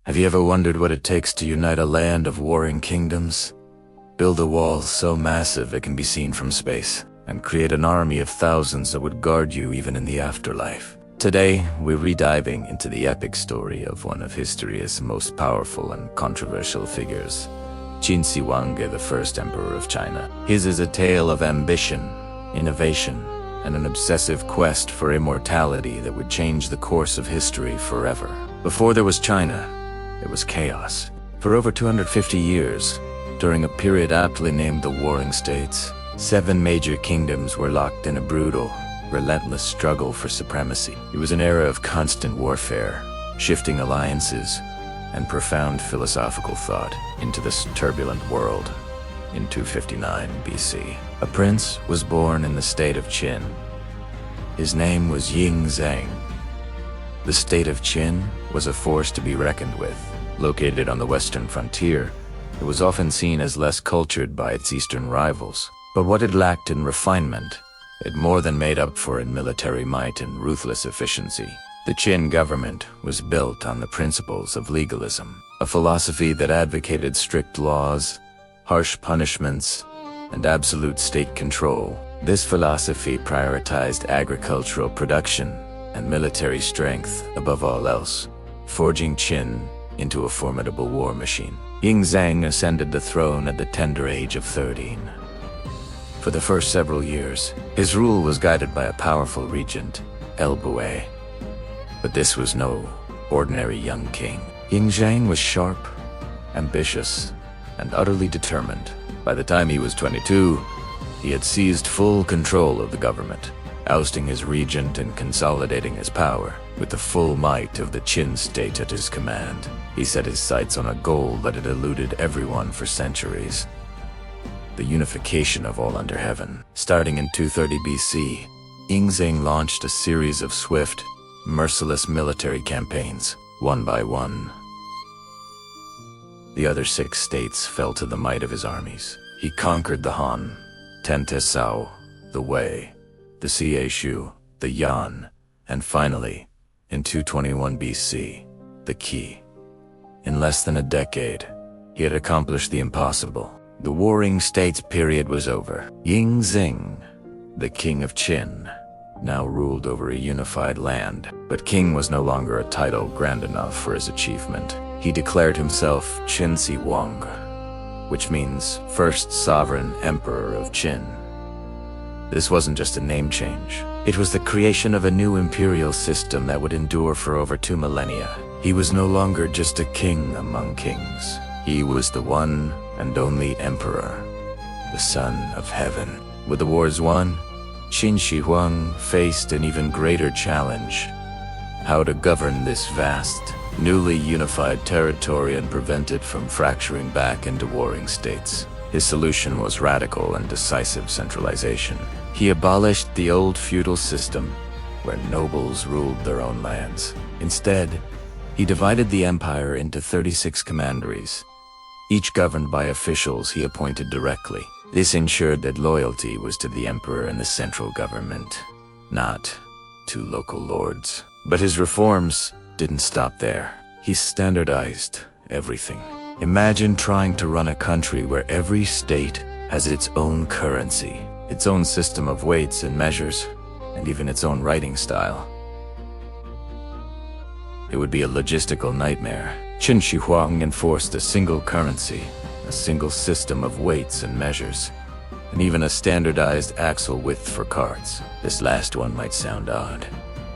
Have you ever wondered what it takes to unite a land of warring kingdoms? Build a wall so massive it can be seen from space, and create an army of thousands that would guard you even in the afterlife. Today, we're rediving into the epic story of one of history's most powerful and controversial figures, Qin Shi Huangdi, the first emperor of China. His is a tale of ambition, innovation, and an obsessive quest for immortality that would change the course of history forever. Before there was China, it was chaos. For over 250 years, during a period aptly named the Warring States, 7 major kingdoms were locked in a brutal, relentless struggle for supremacy. It was an era of constant warfare, shifting alliances, and profound philosophical thought into this turbulent world. In 259 BC, a prince was born in the state of Qin. His name was Ying Zhang. The state of Qin was a force to be reckoned with. Located on the western frontier, it was often seen as less cultured by its eastern rivals. But what it lacked in refinement, it more than made up for in military might and ruthless efficiency. The Qin government was built on the principles of legalism, a philosophy that advocated strict laws, harsh punishments, and absolute state control. This philosophy prioritized agricultural production and military strength above all else, forging Qin into a formidable war machine. Ying Zhang ascended the throne at the tender age of 13. For the first several years, his rule was guided by a powerful regent, El Bui. But this was no ordinary young king. Ying Zhang was sharp, ambitious, and utterly determined. By the time he was 22, he had seized full control of the government, ousting his regent and consolidating his power. With the full might of the Qin state at his command, he set his sights on a goal that had eluded everyone for centuries: the unification of all under heaven. Starting in 230 BC, Ying Zhang launched a series of swift, merciless military campaigns, one by one. The other 6 states fell to the might of his armies. He conquered the Han, Tentesao, the Wei, the Xie, the Yan, and finally, in 221 BC, the Qi. In less than a decade, he had accomplished the impossible. The Warring States period was over. Ying Zhang, the king of Qin, now ruled over a unified land. But king was no longer a title grand enough for his achievement. He declared himself Qin Shi Huangdi, which means first sovereign emperor of Qin. This wasn't just a name change. It was the creation of a new imperial system that would endure for over 2 millennia. He was no longer just a king among kings. He was the one and only emperor, the son of heaven. With the wars won, Qin Shi Huang faced an even greater challenge: how to govern this vast, newly unified territory and prevent it from fracturing back into warring states. His solution was radical and decisive centralization. He abolished the old feudal system, where nobles ruled their own lands. Instead, he divided the empire into 36 commanderies, each governed by officials he appointed directly. This ensured that loyalty was to the emperor and the central government, not to local lords. But his reforms didn't stop there. He standardized everything. Imagine trying to run a country where every state has its own currency, its own system of weights and measures, and even its own writing style. It would be a logistical nightmare. Qin Shi Huang enforced a single currency, a single system of weights and measures, and even a standardized axle width for carts. This last one might sound odd,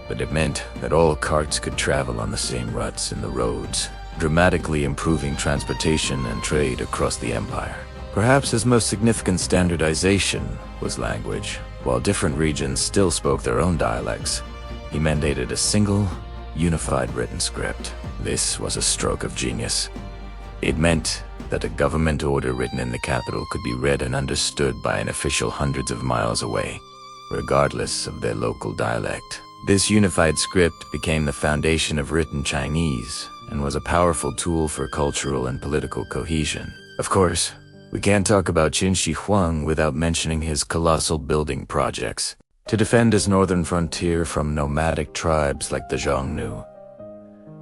but it meant that all carts could travel on the same ruts in the roads, dramatically improving transportation and trade across the empire. Perhaps his most significant standardization was language. While different regions still spoke their own dialects, he mandated a single, unified written script. This was a stroke of genius. It meant that a government order written in the capital could be read and understood by an official hundreds of miles away, regardless of their local dialect. This unified script became the foundation of written Chinese and was a powerful tool for cultural and political cohesion. Of course, we can't talk about Qin Shi Huang without mentioning his colossal building projects to defend his northern frontier from nomadic tribes like the Xiongnu.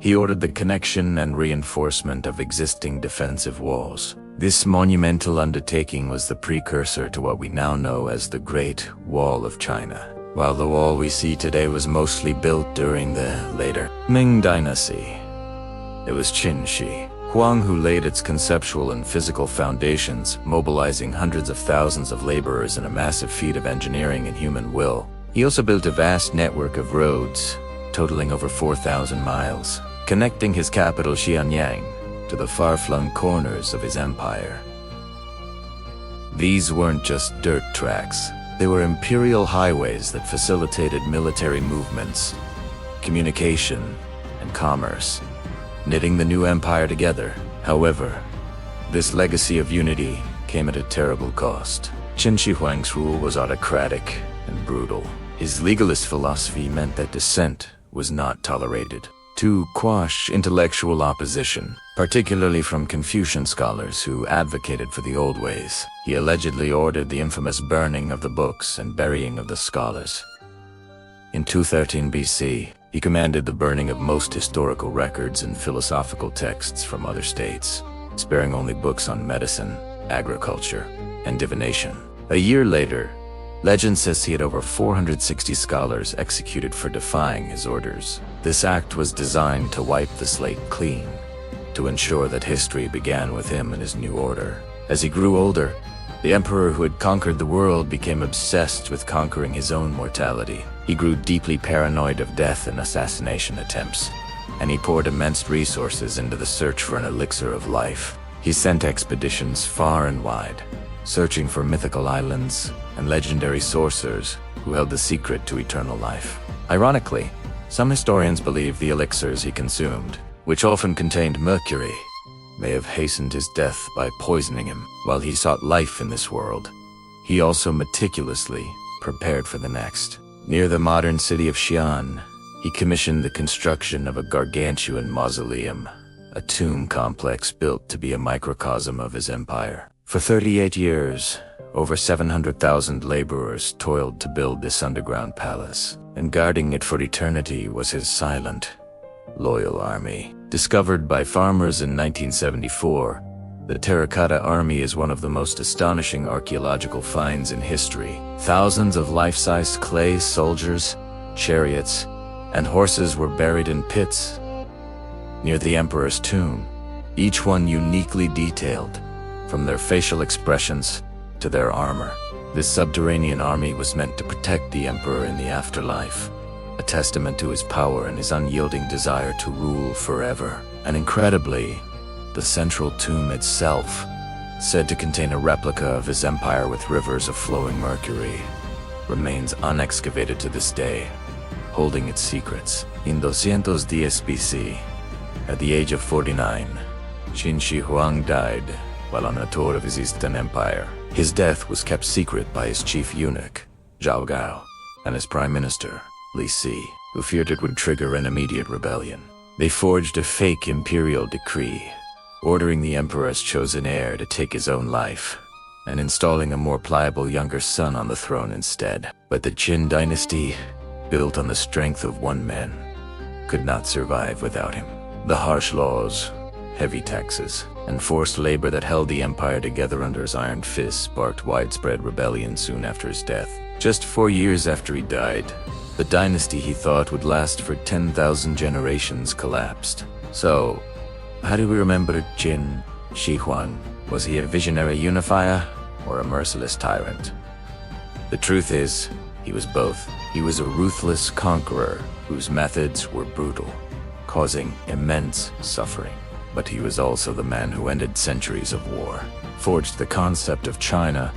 He ordered the connection and reinforcement of existing defensive walls. This monumental undertaking was the precursor to what we now know as the Great Wall of China. While the wall we see today was mostly built during the later Ming Dynasty, it was Qin Shi Huang who laid its conceptual and physical foundations, mobilizing hundreds of thousands of laborers in a massive feat of engineering and human will. He also built a vast network of roads, totaling over 4,000 miles, connecting his capital Xianyang to the far-flung corners of his empire. These weren't just dirt tracks. They were imperial highways that facilitated military movements, communication, and commerce, knitting the new empire together. However, this legacy of unity came at a terrible cost. Qin Shi Huang's rule was autocratic and brutal. His legalist philosophy meant that dissent was not tolerated. To quash intellectual opposition, particularly from Confucian scholars who advocated for the old ways, he allegedly ordered the infamous burning of the books and burying of the scholars. In 213 BC, he commanded the burning of most historical records and philosophical texts from other states, sparing only books on medicine, agriculture, and divination. A year later, legend says he had over 460 scholars executed for defying his orders. This act was designed to wipe the slate clean, to ensure that history began with him and his new order. As he grew older, the emperor who had conquered the world became obsessed with conquering his own mortality. He grew deeply paranoid of death and assassination attempts, and he poured immense resources into the search for an elixir of life. He sent expeditions far and wide, searching for mythical islands and legendary sorcerers who held the secret to eternal life. Ironically, some historians believe the elixirs he consumed, which often contained mercury, may have hastened his death by poisoning him. While he sought life in this world, he also meticulously prepared for the next. Near the modern city of Xi'an, he commissioned the construction of a gargantuan mausoleum, a tomb complex built to be a microcosm of his empire. For 38 years, over 700,000 laborers toiled to build this underground palace, and guarding it for eternity was his silent, loyal army. Discovered by farmers in 1974, the Terracotta Army is one of the most astonishing archaeological finds in history. Thousands of life-sized clay soldiers, chariots, and horses were buried in pits near the emperor's tomb, each one uniquely detailed, from their facial expressions to their armor. This subterranean army was meant to protect the emperor in the afterlife, a testament to his power and his unyielding desire to rule forever. And incredibly, the central tomb itself, said to contain a replica of his empire with rivers of flowing mercury, remains unexcavated to this day, holding its secrets. In 210 BC, at the age of 49, Qin Shi Huang died while on a tour of his Eastern Empire. His death was kept secret by his chief eunuch, Zhao Gao, and his prime minister, Li Si, who feared it would trigger an immediate rebellion. They forged a fake imperial decree, ordering the emperor's chosen heir to take his own life, and installing a more pliable younger son on the throne instead. But the Qin dynasty, built on the strength of one man, could not survive without him. The harsh laws, heavy taxes, and forced labor that held the empire together under his iron fist sparked widespread rebellion soon after his death. Just 4 years after he died, the dynasty he thought would last for 10,000 generations collapsed. So, how do we remember Qin Shi Huang? Was he a visionary unifier or a merciless tyrant? The truth is, he was both. He was a ruthless conqueror whose methods were brutal, causing immense suffering. But he was also the man who ended centuries of war, forged the concept of China,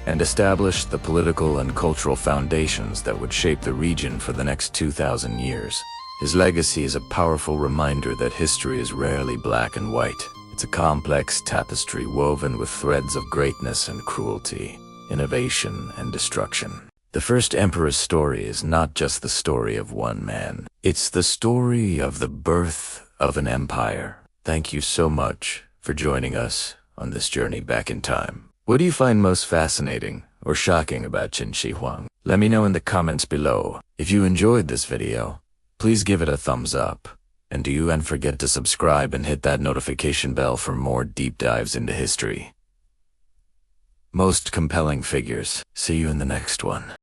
and established the political and cultural foundations that would shape the region for the next 2,000 years. His legacy is a powerful reminder that history is rarely black and white. It's a complex tapestry woven with threads of greatness and cruelty, innovation and destruction. The first emperor's story is not just the story of one man. It's the story of the birth of an empire. Thank you so much for joining us on this journey back in time. What do you find most fascinating or shocking about Qin Shi Huang? Let me know in the comments below. If you enjoyed this video, please give it a thumbs up And don't forget to subscribe and hit that notification bell for more deep dives into history. Most compelling figures. See you in the next one.